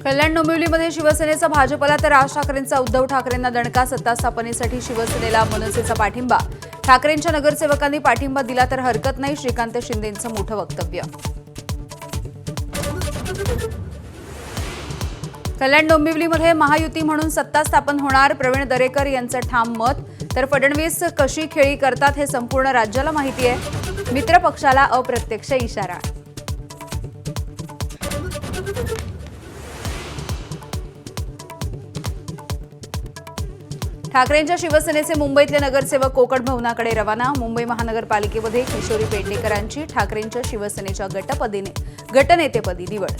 कल्याण डोंबिवलीमध्ये शिवसेनेचा भाजपला तर राज ठाकरेंचा उद्धव ठाकरेंना दणका. सत्ता स्थापनेसाठी शिवसेनेला मनसेचा पाठिंबा. ठाकरेंच्या नगरसेवकांनी पाठिंबा दिला तर हरकत नाही. श्रीकांत शिंदेंचं मोठं वक्तव्य. कल्याण डोंबिवलीमध्ये महायुती म्हणून सत्ता स्थापन होणार. प्रवीण दरेकर यांचं ठाम मत. तर फडणवीस कशी खेळी करतात हे संपूर्ण राज्याला माहिती आहे. मित्र पक्षाला अप्रत्यक्ष इशारा. ठाकरेंच्या शिवसेनेचे मुंबईतले नगरसेवक कोकण भवनाकडे रवाना. मुंबई महानगरपालिकेमध्ये किशोरी पेडणेकरांची ठाकरेंच्या शिवसेनेच्या गटनेतेपदी निवड.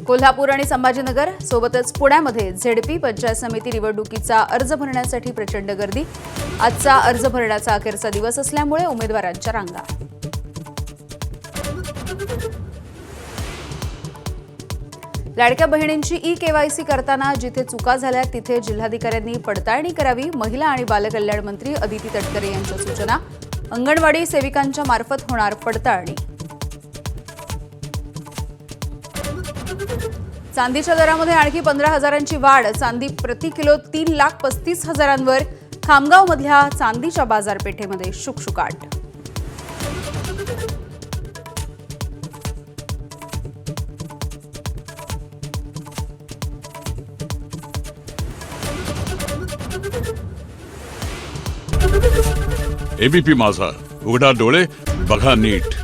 कोल्हापूर आणि संभाजीनगर सोबतच पुण्यामध्ये झेडपी पंचायत समिती निवडणुकीचा अर्ज भरण्यासाठी प्रचंड गर्दी. आजचा अर्ज भरण्याचा अखेरचा दिवस असल्यामुळे उमेदवारांच्या रांगा. लाडक्या बहिणींची ई-केवायसी करताना जिथे चुका झाल्या तिथे जिल्हाधिकाऱ्यांनी पडताळणी करावी. महिला आणि बालकल्याण मंत्री अदिती तटकरे यांच्या सूचना. अंगणवाडी सेविकांच्या मार्फत होणार पडताळणी. चांदीच्या दरामध्ये आणखी 15,000ची वाढ. चांदी प्रति किलो 3,35,000वर. खामगावमधल्या चांदीच्या बाजारपेठेमध्ये शुकशुकाट. एबीपी माझा, उघडा डोळे बघा नीट.